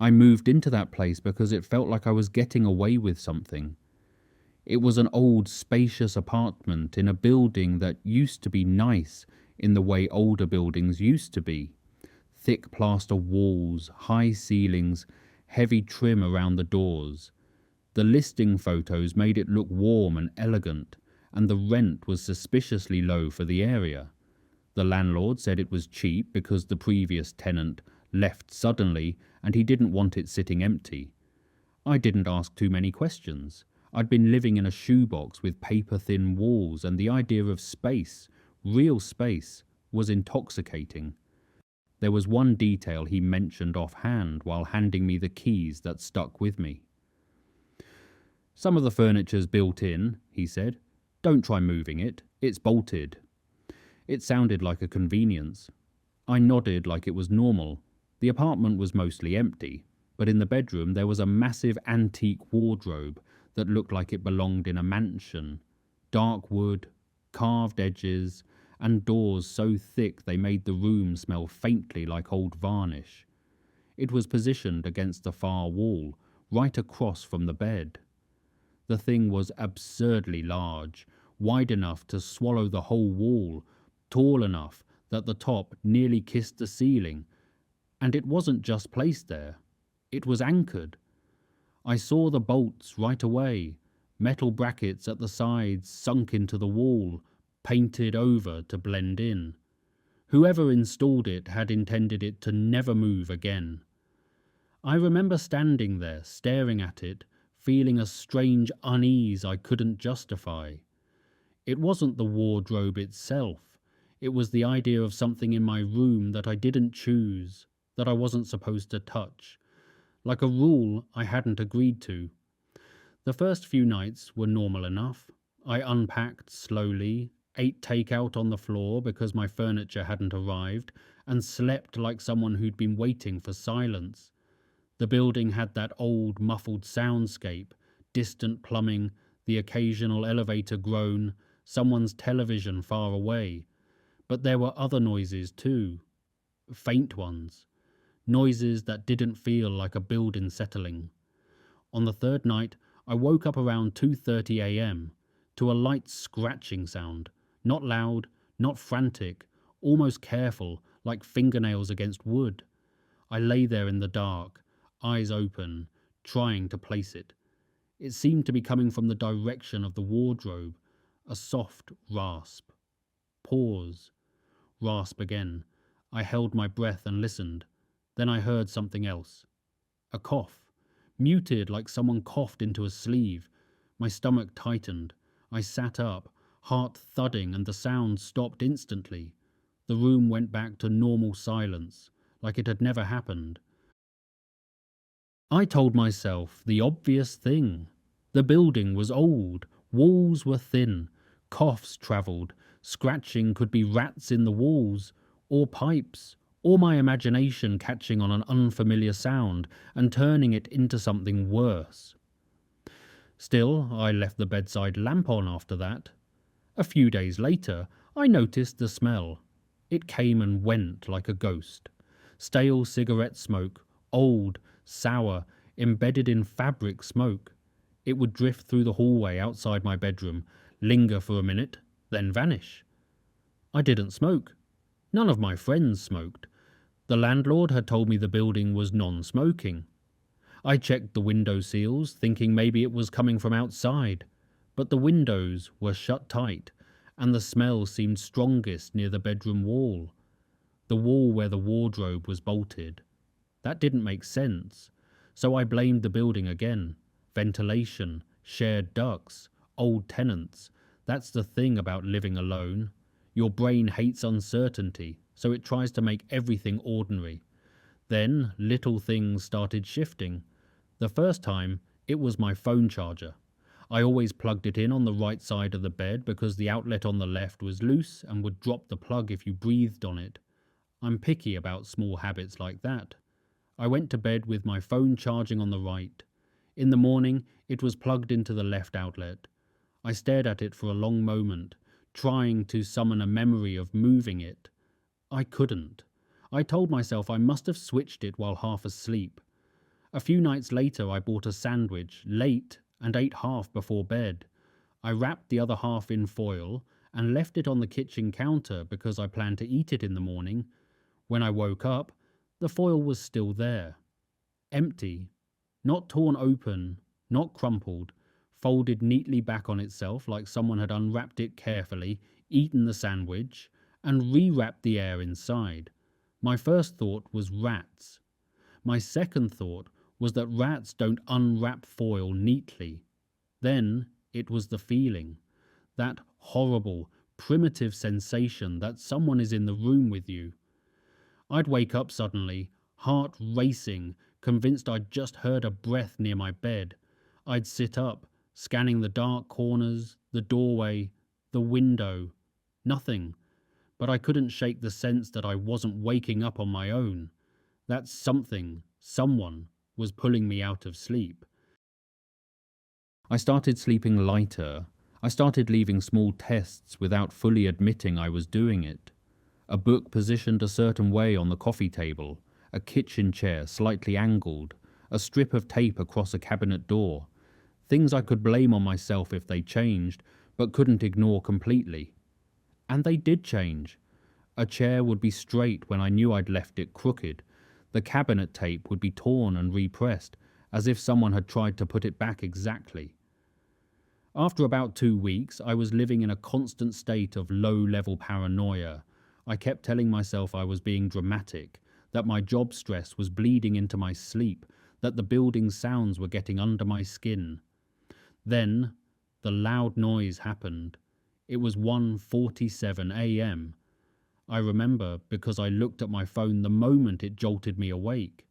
I moved into that place because it felt like I was getting away with something. It was an old, spacious apartment in a building that used to be nice in the way older buildings used to be. Thick plaster walls, high ceilings, heavy trim around the doors. The listing photos made it look warm and elegant, and the rent was suspiciously low for the area. The landlord said it was cheap because the previous tenant left suddenly and he didn't want it sitting empty. I didn't ask too many questions. I'd been living in a shoebox with paper-thin walls, and the idea of space, real space, was intoxicating. There was one detail he mentioned offhand while handing me the keys that stuck with me. "Some of the furniture's built in," he said. "Don't try moving it. It's bolted." It sounded like a convenience. I nodded like it was normal. The apartment was mostly empty, but in the bedroom there was a massive antique wardrobe that looked like it belonged in a mansion. Dark wood, carved edges, and doors so thick they made the room smell faintly like old varnish. It was positioned against the far wall, right across from the bed. The thing was absurdly large, wide enough to swallow the whole wall, tall enough that the top nearly kissed the ceiling, and it wasn't just placed there. It was anchored. I saw the bolts right away, metal brackets at the sides sunk into the wall, painted over to blend in. Whoever installed it had intended it to never move again. I remember standing there, staring at it, feeling a strange unease I couldn't justify. It wasn't the wardrobe itself. It was the idea of something in my room that I didn't choose, that I wasn't supposed to touch. Like a rule I hadn't agreed to. The first few nights were normal enough. I unpacked slowly, ate takeout on the floor because my furniture hadn't arrived, and slept like someone who'd been waiting for silence. The building had that old, muffled soundscape, distant plumbing, the occasional elevator groan, someone's television far away. But there were other noises too. Faint ones. Noises that didn't feel like a building settling. On the third night, I woke up around 2:30 a.m. to a light scratching sound. Not loud, not frantic, almost careful, like fingernails against wood. I lay there in the dark, eyes open, trying to place it. It seemed to be coming from the direction of the wardrobe. A soft rasp. Pause. Rasp again. I held my breath and listened. Then I heard something else. A cough. Muted like someone coughed into a sleeve. My stomach tightened. I sat up, heart thudding, and the sound stopped instantly. The room went back to normal silence, like it had never happened. I told myself the obvious thing. The building was old, walls were thin, coughs travelled, scratching could be rats in the walls, or pipes, or my imagination catching on an unfamiliar sound and turning it into something worse. Still, I left the bedside lamp on after that. A few days later, I noticed the smell. It came and went like a ghost. Stale cigarette smoke, old, sour, embedded in fabric smoke. It would drift through the hallway outside my bedroom, linger for a minute, then vanish. I didn't smoke. None of my friends smoked. The landlord had told me the building was non-smoking. I checked the window seals, thinking maybe it was coming from outside, but the windows were shut tight, and the smell seemed strongest near the bedroom wall, the wall where the wardrobe was bolted. That didn't make sense, so I blamed the building again. Ventilation, shared ducts, old tenants. That's the thing about living alone. Your brain hates uncertainty, so it tries to make everything ordinary. Then little things started shifting. The first time, it was my phone charger. I always plugged it in on the right side of the bed because the outlet on the left was loose and would drop the plug if you breathed on it. I'm picky about small habits like that. I went to bed with my phone charging on the right. In the morning, it was plugged into the left outlet. I stared at it for a long moment, trying to summon a memory of moving it. I couldn't. I told myself I must have switched it while half asleep. A few nights later, I bought a sandwich late and ate half before bed. I wrapped the other half in foil and left it on the kitchen counter because I planned to eat it in the morning. When I woke up, the foil was still there. Empty. Not torn open, not crumpled, folded neatly back on itself like someone had unwrapped it carefully, eaten the sandwich, and rewrapped the air inside. My first thought was rats. My second thought was that rats don't unwrap foil neatly. Then it was the feeling, that horrible, primitive sensation that someone is in the room with you. I'd wake up suddenly, heart racing, convinced I'd just heard a breath near my bed. I'd sit up, scanning the dark corners, the doorway, the window. Nothing. But I couldn't shake the sense that I wasn't waking up on my own. That something, someone, was pulling me out of sleep. I started sleeping lighter. I started leaving small tests without fully admitting I was doing it. A book positioned a certain way on the coffee table, a kitchen chair slightly angled, a strip of tape across a cabinet door. Things I could blame on myself if they changed, but couldn't ignore completely. And they did change. A chair would be straight when I knew I'd left it crooked. The cabinet tape would be torn and repressed, as if someone had tried to put it back exactly. After about 2 weeks, I was living in a constant state of low-level paranoia. I kept telling myself I was being dramatic, that my job stress was bleeding into my sleep, that the building sounds were getting under my skin. Then, the loud noise happened. It was 1:47 a.m. I remember because I looked at my phone the moment it jolted me awake.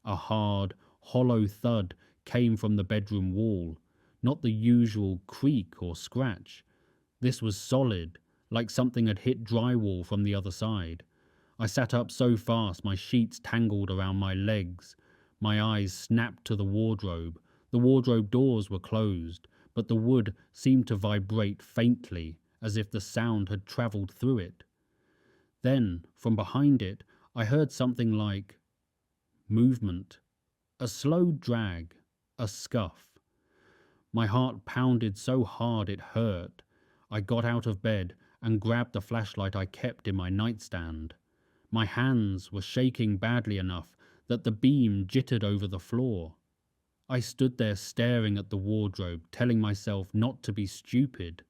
A hard, hollow thud came from the bedroom wall, not the usual creak or scratch. This was solid, like something had hit drywall from the other side. I sat up so fast my sheets tangled around my legs. My eyes snapped to the wardrobe. The wardrobe doors were closed, but the wood seemed to vibrate faintly, as if the sound had travelled through it. Then, from behind it, I heard something like movement, a slow drag, a scuff. My heart pounded so hard it hurt. I got out of bed and grabbed the flashlight I kept in my nightstand. My hands were shaking badly enough that the beam jittered over the floor. I stood there staring at the wardrobe, telling myself not to be stupid.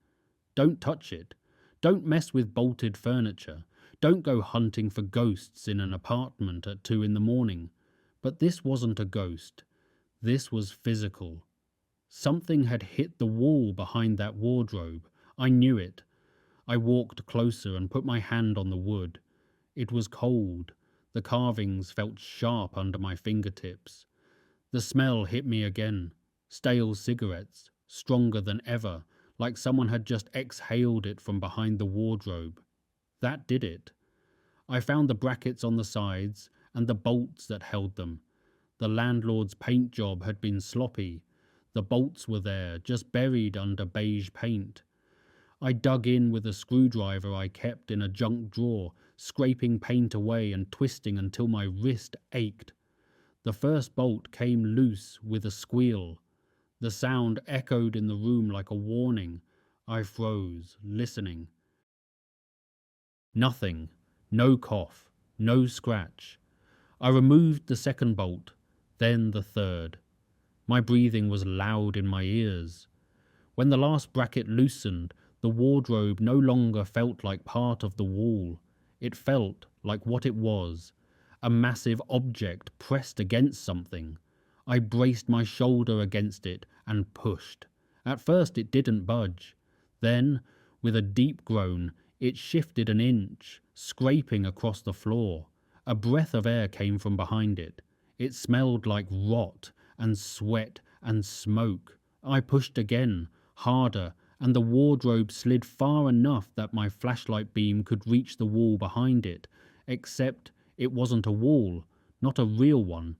Don't touch it. Don't mess with bolted furniture. Don't go hunting for ghosts in an apartment at 2 a.m. But this wasn't a ghost. This was physical. Something had hit the wall behind that wardrobe. I knew it. I walked closer and put my hand on the wood. It was cold. The carvings felt sharp under my fingertips. The smell hit me again. Stale cigarettes, stronger than ever, like someone had just exhaled it from behind the wardrobe. That did it. I found the brackets on the sides and the bolts that held them. The landlord's paint job had been sloppy. The bolts were there, just buried under beige paint. I dug in with a screwdriver I kept in a junk drawer, scraping paint away and twisting until my wrist ached. The first bolt came loose with a squeal. The sound echoed in the room like a warning. I froze, listening. Nothing. No cough. No scratch. I removed the second bolt, then the third. My breathing was loud in my ears. When the last bracket loosened, the wardrobe no longer felt like part of the wall. It felt like what it was, a massive object pressed against something. I braced my shoulder against it and pushed. At first it didn't budge. Then, with a deep groan, it shifted an inch, scraping across the floor. A breath of air came from behind it. It smelled like rot and sweat and smoke. I pushed again, harder, and the wardrobe slid far enough that my flashlight beam could reach the wall behind it, except it wasn't a wall, not a real one.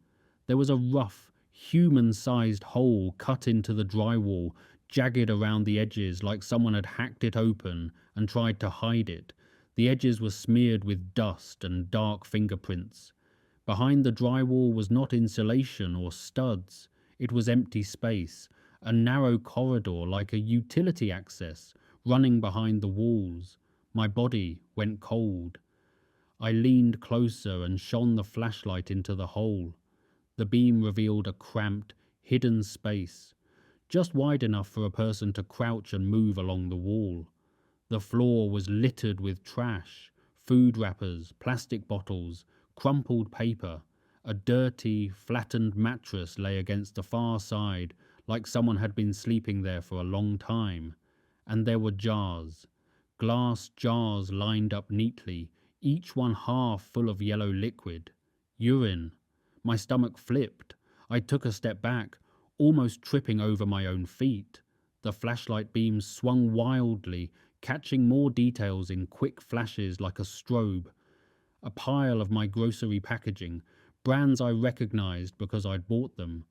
There was a rough, human-sized hole cut into the drywall, jagged around the edges like someone had hacked it open and tried to hide it. The edges were smeared with dust and dark fingerprints. Behind the drywall was not insulation or studs, it was empty space, a narrow corridor like a utility access running behind the walls. My body went cold. I leaned closer and shone the flashlight into the hole. The beam revealed a cramped, hidden space, just wide enough for a person to crouch and move along the wall. The floor was littered with trash, food wrappers, plastic bottles, crumpled paper. A dirty, flattened mattress lay against the far side, like someone had been sleeping there for a long time. And there were jars, glass jars lined up neatly, each one half full of yellow liquid. Urine. My stomach flipped. I took a step back, almost tripping over my own feet. The flashlight beam swung wildly, catching more details in quick flashes like a strobe. A pile of my grocery packaging, brands I recognized because I'd bought them.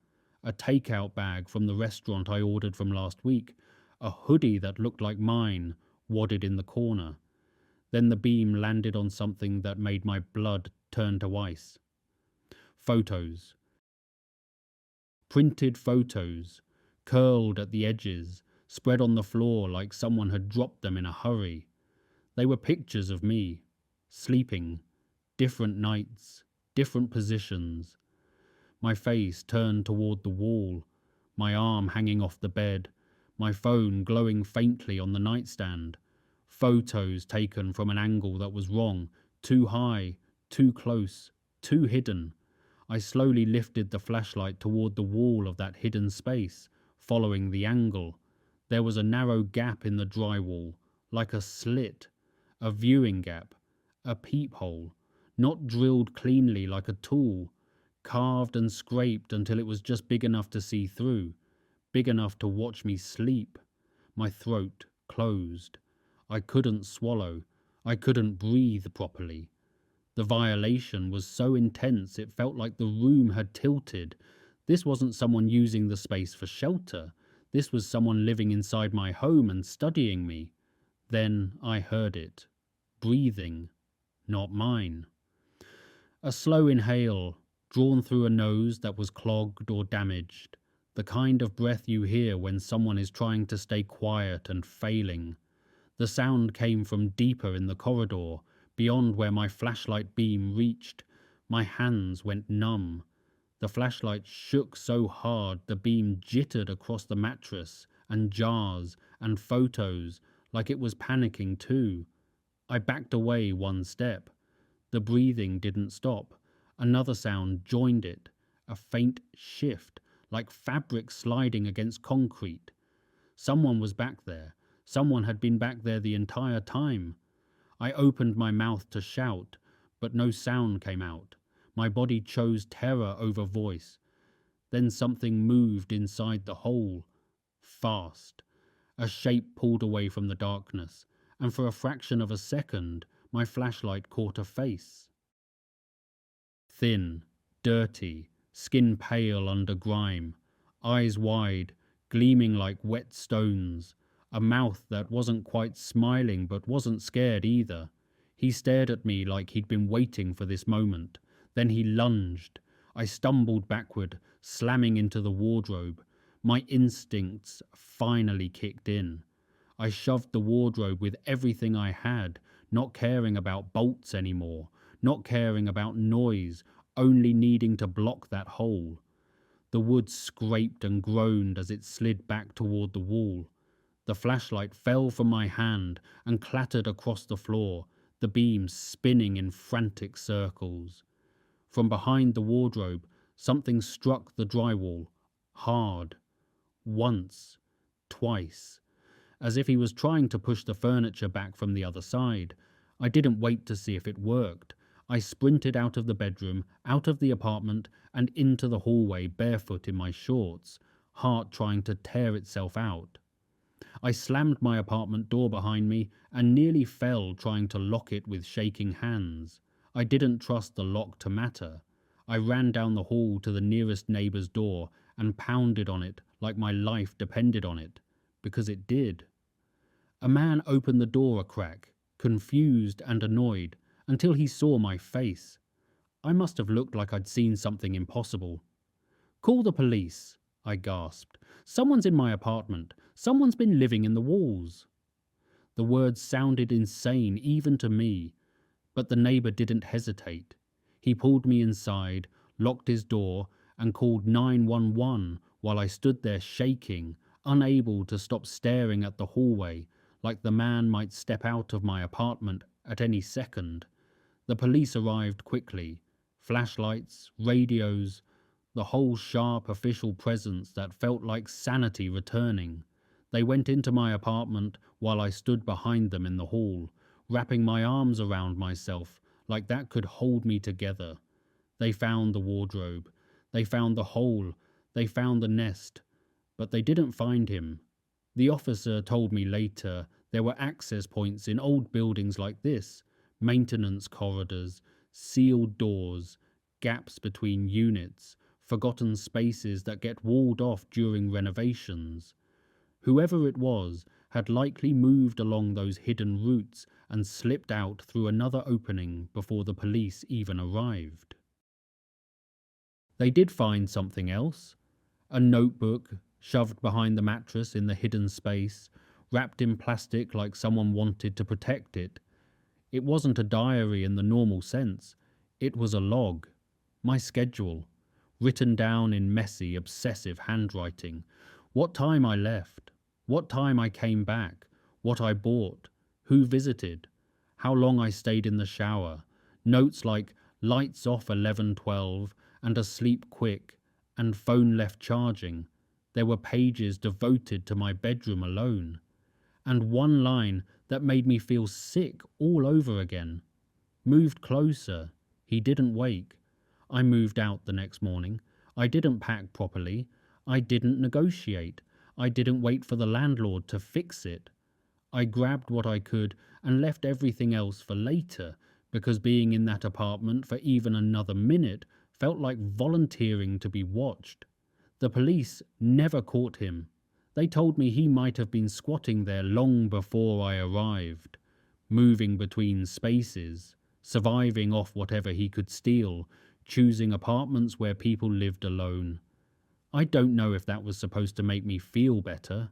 A takeout bag from the restaurant I ordered from last week. A hoodie that looked like mine, wadded in the corner. Then the beam landed on something that made my blood turn to ice. Photos. Printed photos, curled at the edges, spread on the floor like someone had dropped them in a hurry. They were pictures of me, sleeping, different nights, different positions. My face turned toward the wall, my arm hanging off the bed, my phone glowing faintly on the nightstand. Photos taken from an angle that was wrong, too high, too close, too hidden. I slowly lifted the flashlight toward the wall of that hidden space, following the angle. There was a narrow gap in the drywall, like a slit, a viewing gap, a peephole, not drilled cleanly like a tool, carved and scraped until it was just big enough to see through, big enough to watch me sleep. My throat closed. I couldn't swallow. I couldn't breathe properly. The violation was so intense it felt like the room had tilted. This wasn't someone using the space for shelter. This was someone living inside my home and studying me. Then I heard it. Breathing. Not mine. A slow inhale, drawn through a nose that was clogged or damaged. The kind of breath you hear when someone is trying to stay quiet and failing. The sound came from deeper in the corridor, beyond where my flashlight beam reached. My hands went numb. The flashlight shook so hard the beam jittered across the mattress and jars and photos like it was panicking too. I backed away one step. The breathing didn't stop. Another sound joined it, a faint shift, like fabric sliding against concrete. Someone was back there. Someone had been back there the entire time. I opened my mouth to shout, but no sound came out. My body chose terror over voice. Then something moved inside the hole. Fast. A shape pulled away from the darkness, and for a fraction of a second, my flashlight caught a face. Thin, dirty, skin pale under grime, eyes wide, gleaming like wet stones, a mouth that wasn't quite smiling but wasn't scared either. He stared at me like he'd been waiting for this moment. Then he lunged. I stumbled backward, slamming into the wardrobe. My instincts finally kicked in. I shoved the wardrobe with everything I had, not caring about bolts anymore, not caring about noise, only needing to block that hole. The wood scraped and groaned as it slid back toward the wall. The flashlight fell from my hand and clattered across the floor, the beam spinning in frantic circles. From behind the wardrobe, something struck the drywall, hard. Once, twice, as if he was trying to push the furniture back from the other side. I didn't wait to see if it worked. I sprinted out of the bedroom, out of the apartment, and into the hallway barefoot in my shorts, heart trying to tear itself out. I slammed my apartment door behind me and nearly fell trying to lock it with shaking hands. I didn't trust the lock to matter. I ran down the hall to the nearest neighbor's door and pounded on it like my life depended on it, because it did. A man opened the door a crack, confused and annoyed, until he saw my face. I must have looked like I'd seen something impossible. "Call the police," I gasped. "Someone's in my apartment. Someone's been living in the walls." The words sounded insane even to me, but the neighbor didn't hesitate. He pulled me inside, locked his door, and called 911 while I stood there shaking, unable to stop staring at the hallway, like the man might step out of my apartment at any second. The police arrived quickly. Flashlights, radios, the whole sharp official presence that felt like sanity returning. They went into my apartment while I stood behind them in the hall, wrapping my arms around myself like that could hold me together. They found the wardrobe. They found the hole. They found the nest. But they didn't find him. The officer told me later there were access points in old buildings like this, maintenance corridors, sealed doors, gaps between units, forgotten spaces that get walled off during renovations. Whoever it was had likely moved along those hidden routes and slipped out through another opening before the police even arrived. They did find something else. A notebook shoved behind the mattress in the hidden space, wrapped in plastic like someone wanted to protect it. It wasn't a diary in the normal sense. It was a log. My schedule, written down in messy, obsessive handwriting. What time I left, what time I came back, what I bought, who visited, how long I stayed in the shower. Notes like lights off 11:12 and asleep quick and phone left charging. There were pages devoted to my bedroom alone. And one line that made me feel sick all over again. Moved closer. He didn't wake. I moved out the next morning. I didn't pack properly. I didn't negotiate. I didn't wait for the landlord to fix it. I grabbed what I could and left everything else for later, because being in that apartment for even another minute felt like volunteering to be watched. The police never caught him. They told me he might have been squatting there long before I arrived, moving between spaces, surviving off whatever he could steal, choosing apartments where people lived alone. I don't know if that was supposed to make me feel better.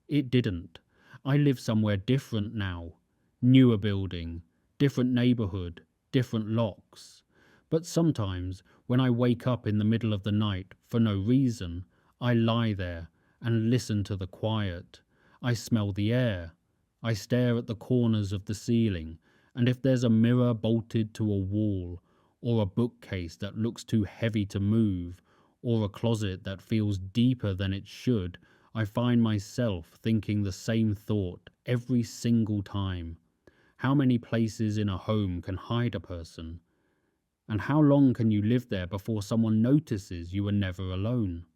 It didn't. I live somewhere different now. Newer building, different neighborhood, different locks. But sometimes, when I wake up in the middle of the night for no reason, I lie there and listen to the quiet. I smell the air. I stare at the corners of the ceiling, and if there's a mirror bolted to a wall, or a bookcase that looks too heavy to move, or a closet that feels deeper than it should, I find myself thinking the same thought every single time. How many places in a home can hide a person? And how long can you live there before someone notices you were never alone?